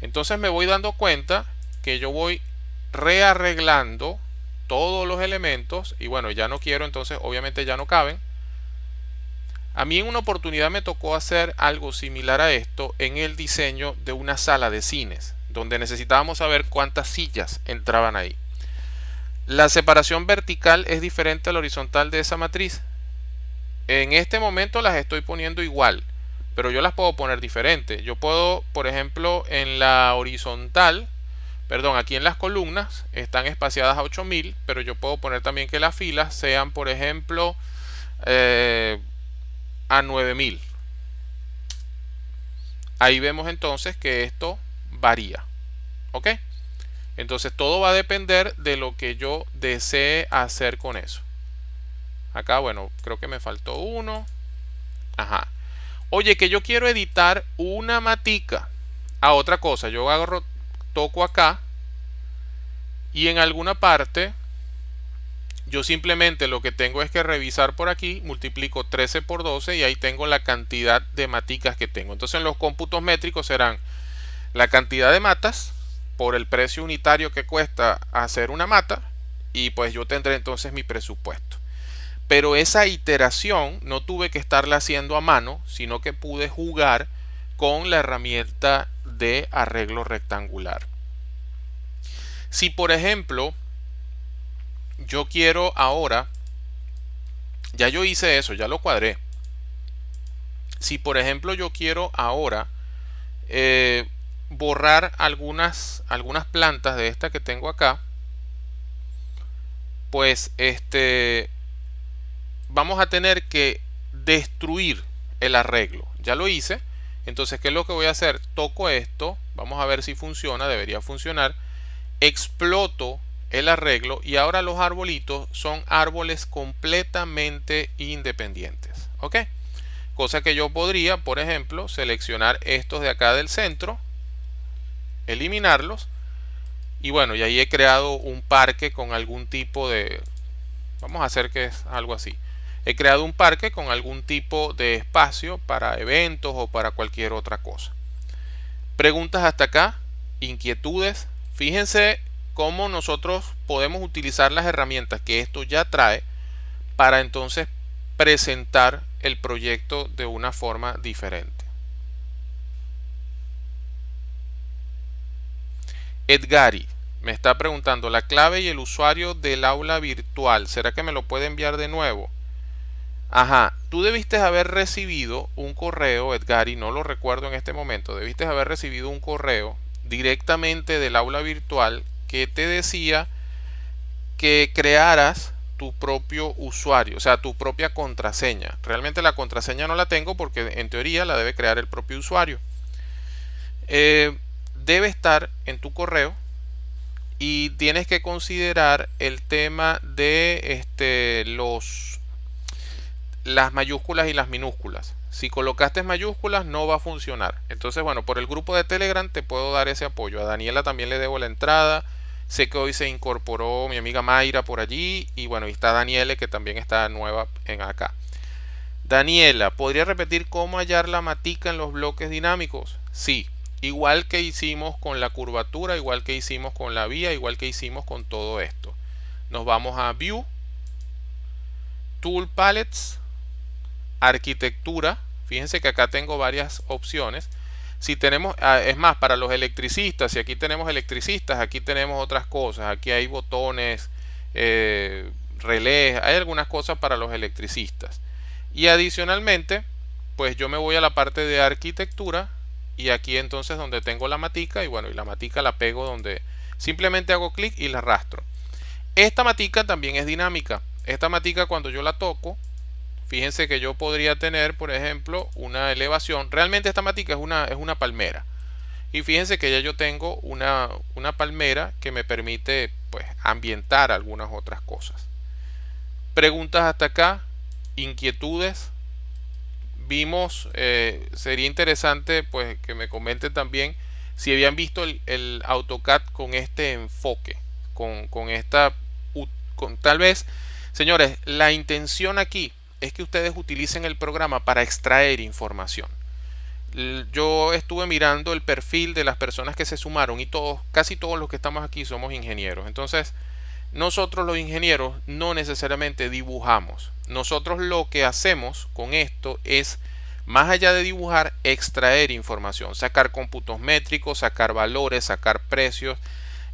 Entonces me voy dando cuenta que yo voy rearreglando todos los elementos. Y bueno, ya no quiero, entonces obviamente ya no caben. A mí en una oportunidad me tocó hacer algo similar a esto en el diseño de una sala de cines, donde necesitábamos saber cuántas sillas entraban ahí. La separación vertical es diferente a la horizontal de esa matriz. En este momento las estoy poniendo igual, pero yo las puedo poner diferente. Yo puedo, por ejemplo, en la horizontal, perdón, aquí en las columnas están espaciadas a 8000, pero yo puedo poner también que las filas sean, por ejemplo, a 9000. Ahí vemos entonces que esto varía. ¿Ok? Entonces todo va a depender de lo que yo desee hacer con eso. Acá, bueno, creo que me faltó uno. Ajá. Oye, que yo quiero editar una matica. Otra cosa, yo agarro, toco acá y en alguna parte yo simplemente lo que tengo es que revisar por aquí, multiplico 13 por 12 y ahí tengo la cantidad de maticas que tengo. Entonces los cómputos métricos serán la cantidad de matas por el precio unitario que cuesta hacer una mata, y pues yo tendré entonces mi presupuesto. Pero esa iteración no tuve que estarla haciendo a mano, sino que pude jugar con la herramienta de arreglo rectangular. Si por ejemplo yo quiero ahora, ya yo hice eso, ya lo cuadré. Si por ejemplo yo quiero ahora borrar algunas plantas de esta que tengo acá, pues vamos a tener que destruir el arreglo. Ya lo hice. Entonces, ¿qué es lo que voy a hacer? Toco esto, vamos a ver si funciona, debería funcionar. Exploto el arreglo y ahora los arbolitos son árboles completamente independientes. ¿Ok? Cosa que yo podría, por ejemplo, seleccionar estos de acá del centro, eliminarlos, y bueno, y ahí he creado un parque con algún tipo de, vamos a hacer que es algo así. He creado un parque con algún tipo de espacio para eventos o para cualquier otra cosa. Preguntas hasta acá, inquietudes. Fíjense cómo nosotros podemos utilizar las herramientas que esto ya trae para entonces presentar el proyecto de una forma diferente. Edgari me está preguntando la clave y el usuario del aula virtual. ¿Será que me lo puede enviar de nuevo? Ajá, tú debiste haber recibido un correo, Edgari, no lo recuerdo en este momento, debiste haber recibido un correo directamente del aula virtual que te decía que crearas tu propio usuario, o sea, tu propia contraseña. Realmente la contraseña no la tengo porque en teoría la debe crear el propio usuario. Debe estar en tu correo y tienes que considerar el tema de las mayúsculas y las minúsculas. Si colocaste mayúsculas no va a funcionar. Entonces, bueno, por el grupo de Telegram te puedo dar ese apoyo. A Daniela también le debo la entrada. Sé que hoy se incorporó mi amiga Mayra por allí. Y bueno, y está Daniela que también está nueva en acá. Daniela, ¿podría repetir cómo hallar la matica en los bloques dinámicos? Sí, igual que hicimos con la curvatura, igual que hicimos con la vía, igual que hicimos con todo esto. Nos vamos a View, Tool Palettes, Arquitectura. Fíjense que acá tengo varias opciones. Si tenemos, es más, para los electricistas, si aquí tenemos electricistas, aquí tenemos otras cosas. Aquí hay botones, relés, hay algunas cosas para los electricistas. Y adicionalmente, pues yo me voy a la parte de arquitectura y aquí entonces donde tengo la matica y bueno, y la matica la pego donde simplemente hago clic y la arrastro. Esta matica también es dinámica. Esta matica cuando yo la toco, fíjense que yo podría tener, por ejemplo, una elevación. Realmente esta matica es una palmera. Y fíjense que ya yo tengo una palmera que me permite pues ambientar algunas otras cosas. Preguntas hasta acá, inquietudes. Vimos, sería interesante pues que me comenten también si habían visto el AutoCAD con este enfoque, con esta, tal vez, señores, la intención aquí es que ustedes utilicen el programa para extraer información. Yo estuve mirando el perfil de las personas que se sumaron y todos, casi todos los que estamos aquí somos ingenieros. Entonces, nosotros los ingenieros no necesariamente dibujamos. Nosotros lo que hacemos con esto es, más allá de dibujar, extraer información, sacar cómputos métricos, sacar valores, sacar precios.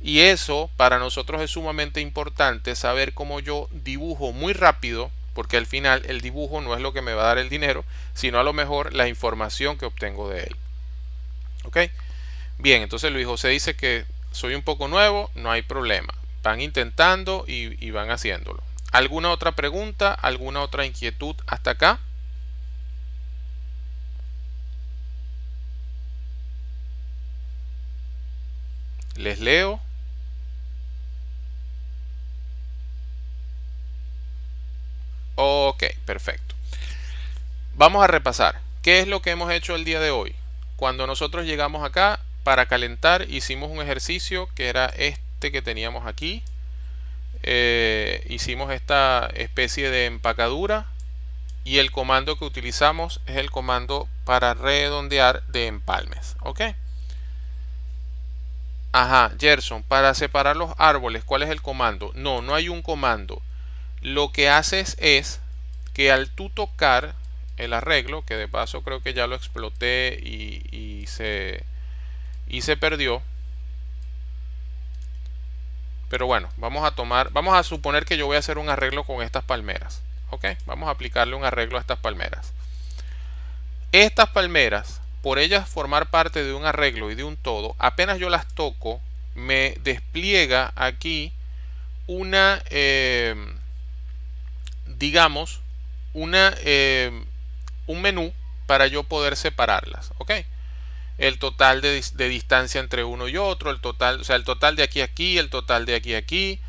Y eso para nosotros es sumamente importante, saber cómo yo dibujo muy rápido, porque al final el dibujo no es lo que me va a dar el dinero, sino a lo mejor la información que obtengo de él. ¿Ok? Bien, entonces Luis José dice que soy un poco nuevo, no hay problema. Van intentando y van haciéndolo. ¿Alguna otra pregunta? ¿Alguna otra inquietud hasta acá? Les leo. Ok, perfecto. Vamos a repasar. ¿Qué es lo que hemos hecho el día de hoy? Cuando nosotros llegamos acá, para calentar, hicimos un ejercicio que era este que teníamos aquí. Hicimos esta especie de empacadura y el comando que utilizamos es el comando para redondear de empalmes. ¿Ok? Ajá, Gerson, para separar los árboles, ¿cuál es el comando? No, no hay un comando. Lo que haces es que al tú tocar el arreglo, que de paso creo que ya lo exploté y se perdió. Pero bueno, vamos a suponer que yo voy a hacer un arreglo con estas palmeras. ¿Ok? Vamos a aplicarle un arreglo a estas palmeras. Estas palmeras, por ellas formar parte de un arreglo y de un todo, apenas yo las toco, me despliega aquí una, digamos, un menú para yo poder separarlas. ¿Ok? El total de distancia entre uno y otro, el total, o sea, el total de aquí a aquí, el total de aquí a aquí.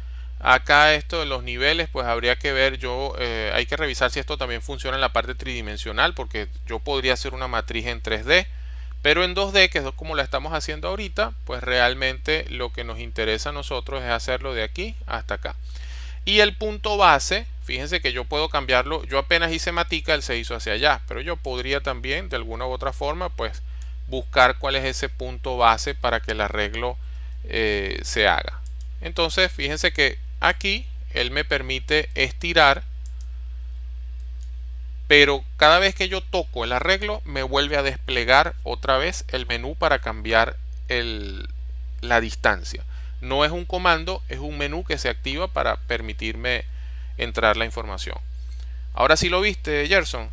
Acá esto de los niveles, pues habría que ver, hay que revisar si esto también funciona en la parte tridimensional, porque yo podría hacer una matriz en 3D, pero en 2D, que es como la estamos haciendo ahorita, pues realmente lo que nos interesa a nosotros es hacerlo de aquí hasta acá. Y el punto base, fíjense que yo puedo cambiarlo, yo apenas hice matica, él se hizo hacia allá, pero yo podría también, de alguna u otra forma, pues buscar cuál es ese punto base para que el arreglo se haga. Entonces, fíjense que aquí él me permite estirar, pero cada vez que yo toco el arreglo me vuelve a desplegar otra vez el menú para cambiar la distancia. No es un comando, es un menú que se activa para permitirme entrar la información. Ahora sí lo viste, Gerson.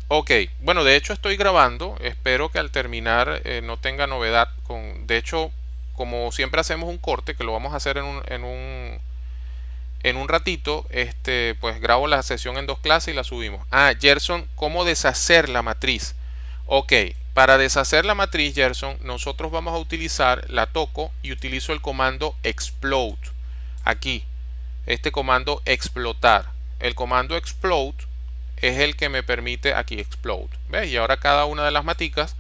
Ok, bueno, de hecho estoy grabando. Espero que al terminar no tenga novedad. De hecho, como siempre hacemos un corte, que lo vamos a hacer en un ratito, pues grabo la sesión en dos clases y la subimos. Ah, Gerson, ¿cómo deshacer la matriz? Ok, para deshacer la matriz, Gerson, nosotros vamos a utilizar, la toco y utilizo el comando explode. Aquí, este comando explotar. El comando explode es el que me permite aquí explode. ¿Ves? Y ahora cada una de las maticas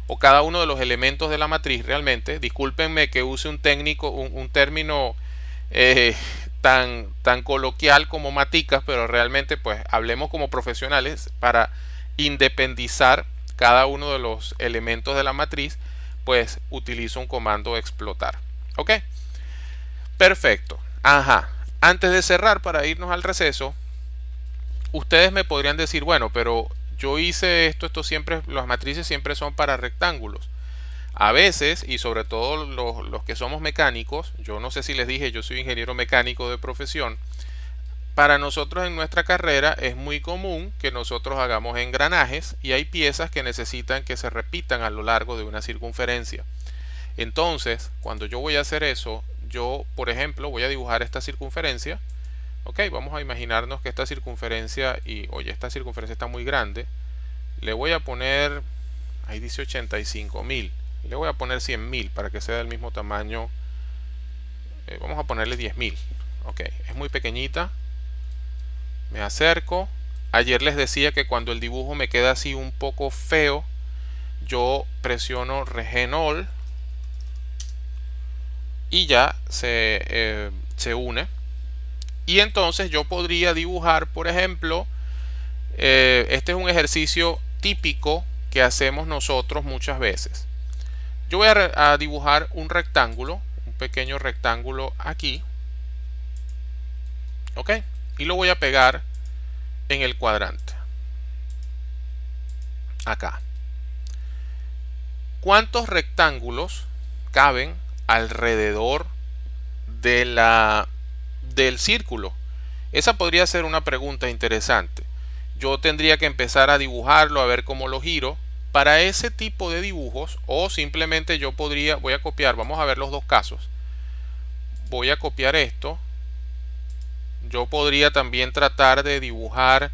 o cada uno de los elementos de la matriz realmente, discúlpenme que use un término eh, tan coloquial como maticas, pero realmente pues hablemos como profesionales para independizar cada uno de los elementos de la matriz, pues utilizo un comando explotar. ¿Ok? Perfecto. Ajá. Antes de cerrar, para irnos al receso, ustedes me podrían decir, bueno, pero yo hice esto siempre, las matrices siempre son para rectángulos. A veces, y sobre todo los que somos mecánicos, yo no sé si les dije, yo soy ingeniero mecánico de profesión, para nosotros en nuestra carrera es muy común que nosotros hagamos engranajes y hay piezas que necesitan que se repitan a lo largo de una circunferencia. Entonces, cuando yo voy a hacer eso, yo, por ejemplo, voy a dibujar esta circunferencia. Ok, vamos a imaginarnos que esta circunferencia, y oye, esta circunferencia está muy grande. Le voy a poner, ahí dice 85.000. Le voy a poner 100.000 para que sea del mismo tamaño. Vamos a ponerle 10.000. Ok, es muy pequeñita. Me acerco. Ayer les decía que cuando el dibujo me queda así un poco feo, yo presiono Regen All y ya se une. Y entonces yo podría dibujar, por ejemplo, este es un ejercicio típico que hacemos nosotros muchas veces. Yo voy a dibujar un rectángulo, un pequeño rectángulo aquí. ¿Ok? Y lo voy a pegar en el cuadrante. Acá. ¿Cuántos rectángulos caben alrededor del círculo? Esa podría ser una pregunta interesante. Yo tendría que empezar a dibujarlo, a ver cómo lo giro. Para ese tipo de dibujos, o simplemente yo voy a copiar, vamos a ver los dos casos. Voy a copiar esto. Yo podría también tratar de dibujar,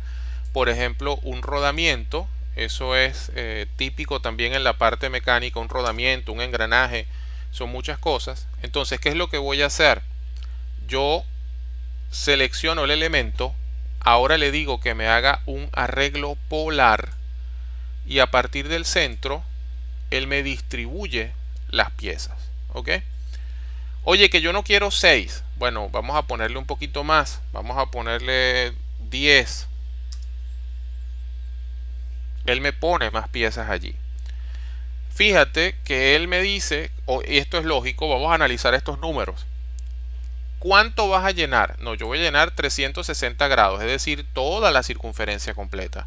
por ejemplo, un rodamiento. Eso es típico también en la parte mecánica, un rodamiento, un engranaje, son muchas cosas. Entonces, ¿qué es lo que voy a hacer? Yo selecciono el elemento, ahora le digo que me haga un arreglo polar y a partir del centro él me distribuye las piezas. ¿Ok? Oye, que yo no quiero 6. Bueno, vamos a ponerle un poquito más. Vamos a ponerle 10. Él me pone más piezas allí. Fíjate que él me dice, y esto es lógico, vamos a analizar estos números. ¿Cuánto vas a llenar? No, yo voy a llenar 360 grados, es decir, toda la circunferencia completa.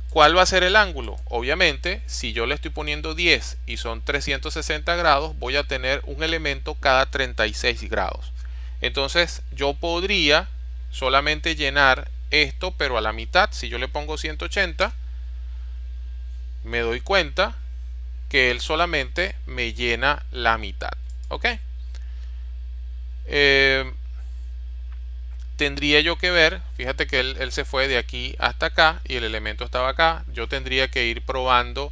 ¿Cuál va a ser el ángulo? Obviamente, si yo le estoy poniendo 10 y son 360 grados, voy a tener un elemento cada 36 grados. Entonces, yo podría solamente llenar esto, pero a la mitad. Si yo le pongo 180, me doy cuenta que él solamente me llena la mitad. ¿Ok? Tendría yo que ver, fíjate que él se fue de aquí hasta acá y el elemento estaba acá. Yo tendría que ir probando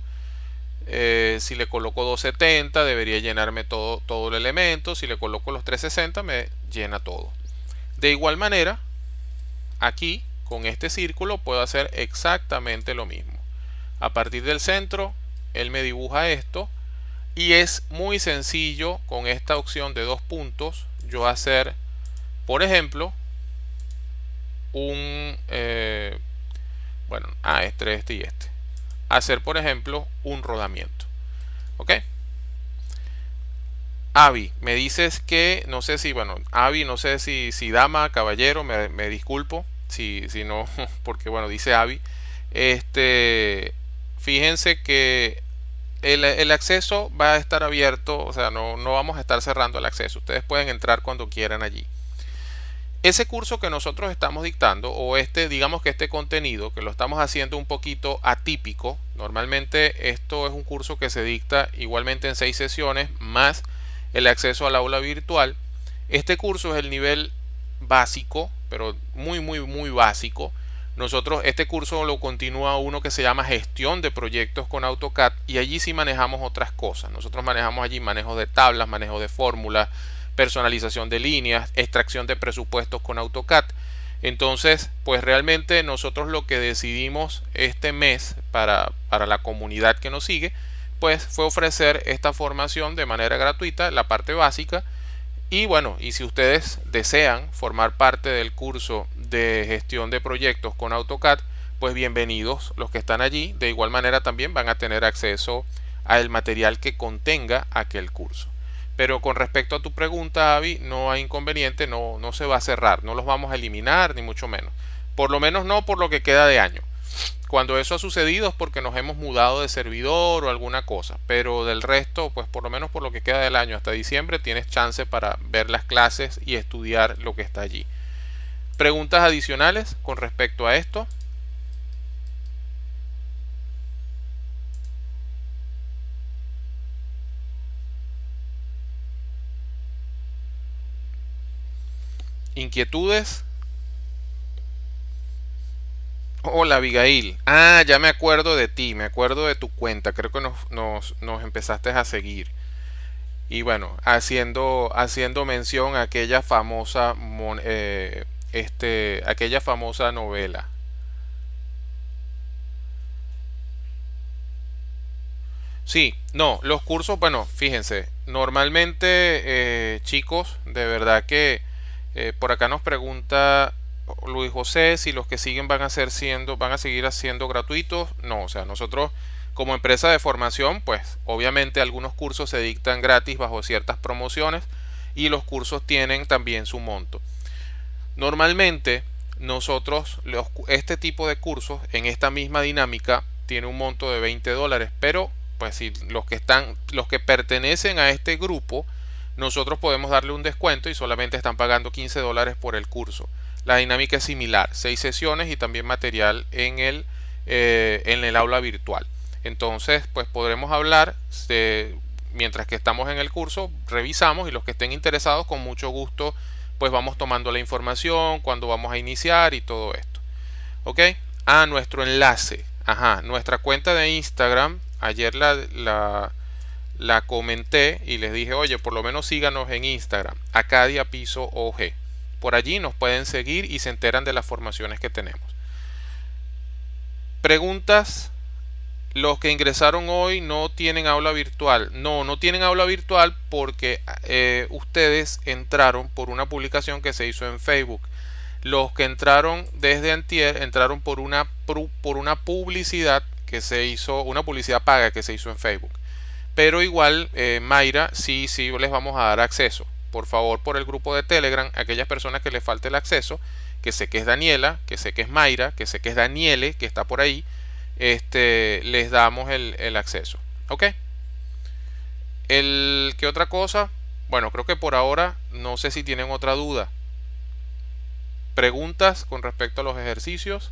si le coloco 270 debería llenarme todo el elemento. Si le coloco los 360 me llena todo. De igual manera, aquí con este círculo puedo hacer exactamente lo mismo. A partir del centro, él me dibuja esto y es muy sencillo con esta opción de 2 puntos yo hacer, por ejemplo, bueno, este y este. Hacer, por ejemplo, un rodamiento. ¿Ok? Avi, me dices que, no sé si, bueno, Avi, no sé si dama, caballero, me disculpo, si no, porque bueno, dice Avi. Este, fíjense que el acceso va a estar abierto, o sea, no vamos a estar cerrando el acceso. Ustedes pueden entrar cuando quieran allí. Ese curso que nosotros estamos dictando, o digamos que este contenido, que lo estamos haciendo un poquito atípico, normalmente esto es un curso que se dicta igualmente en 6 sesiones, más el acceso al aula virtual. Este curso es el nivel básico, pero muy básico. Nosotros este curso lo continúa uno que se llama gestión de proyectos con AutoCAD, y allí sí manejamos otras cosas. Nosotros manejamos allí manejo de tablas, manejo de fórmulas, personalización de líneas, extracción de presupuestos con AutoCAD. Entonces, pues realmente nosotros lo que decidimos este mes para la comunidad que nos sigue, pues fue ofrecer esta formación de manera gratuita, la parte básica. Y bueno, y si ustedes desean formar parte del curso de gestión de proyectos con AutoCAD, pues bienvenidos los que están allí. De igual manera también van a tener acceso al material que contenga aquel curso. Pero con respecto a tu pregunta, Avi, no hay inconveniente, no se va a cerrar, no los vamos a eliminar, ni mucho menos. Por lo menos no por lo que queda de año. Cuando eso ha sucedido es porque nos hemos mudado de servidor o alguna cosa, pero del resto, pues por lo menos por lo que queda del año hasta diciembre, tienes chance para ver las clases y estudiar lo que está allí. ¿Preguntas adicionales con respecto a esto? ¿Inquietudes? Hola Abigail. Ah, ya me acuerdo de ti, me acuerdo de tu cuenta, creo que nos empezaste a seguir. Y bueno, haciendo mención a aquella famosa, aquella famosa novela. Sí, no, los cursos, bueno, fíjense, normalmente chicos, de verdad que por acá nos pregunta Luis José si los que siguen van a seguir haciendo gratuitos. No, o sea, nosotros como empresa de formación, pues obviamente algunos cursos se dictan gratis bajo ciertas promociones, y los cursos tienen también su monto. Normalmente nosotros, este tipo de cursos en esta misma dinámica tiene un monto de $20, pero pues si los que pertenecen a este grupo, nosotros podemos darle un descuento y solamente están pagando $15 por el curso. La dinámica es similar, 6 sesiones y también material en el aula virtual. Entonces, pues podremos hablar mientras que estamos en el curso, revisamos, y los que estén interesados con mucho gusto pues vamos tomando la información, cuando vamos a iniciar y todo esto. ¿Ok? Nuestro enlace. Ajá, nuestra cuenta de Instagram. Ayer la comenté y les dije, oye, por lo menos síganos en Instagram, Acadia Piso OG. Por allí nos pueden seguir y se enteran de las formaciones que tenemos. Preguntas. Los que ingresaron hoy no tienen aula virtual. No tienen aula virtual porque ustedes entraron por una publicación que se hizo en Facebook. Los que entraron desde antier entraron por una publicidad que se hizo, una publicidad paga que se hizo en Facebook. Pero igual, Mayra, sí les vamos a dar acceso. Por favor, por el grupo de Telegram, aquellas personas que les falte el acceso, que sé que es Daniela, que sé que es Mayra, que sé que es Daniele, que está por ahí, les damos el acceso. ¿Ok? ¿Qué otra cosa? Bueno, creo que por ahora no sé si tienen otra duda. ¿Preguntas con respecto a los ejercicios?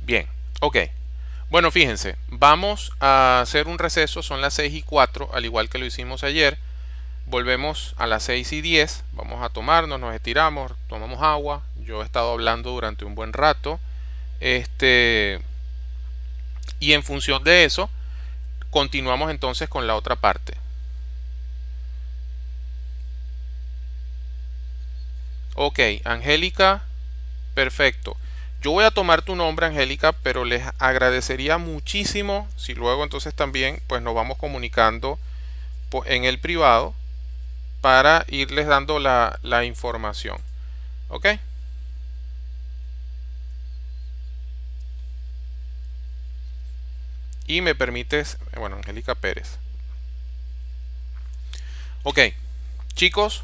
Bien, ok. Bueno, fíjense, vamos a hacer un receso, son las 6:04, al igual que lo hicimos ayer. Volvemos a las 6:10, vamos a tomarnos, nos estiramos, tomamos agua. Yo he estado hablando durante un buen rato. Y en función de eso, continuamos entonces con la otra parte. Ok, Angélica, perfecto. Yo voy a tomar tu nombre, Angélica, pero les agradecería muchísimo si luego entonces también pues nos vamos comunicando en el privado para irles dando la información. ¿Ok? Y me permites, bueno, Angélica Pérez. Ok, chicos,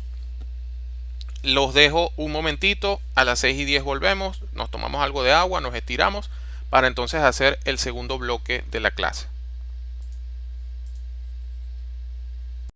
los dejo un momentito. A las 6:10 volvemos, nos tomamos algo de agua, nos estiramos para entonces hacer el segundo bloque de la clase.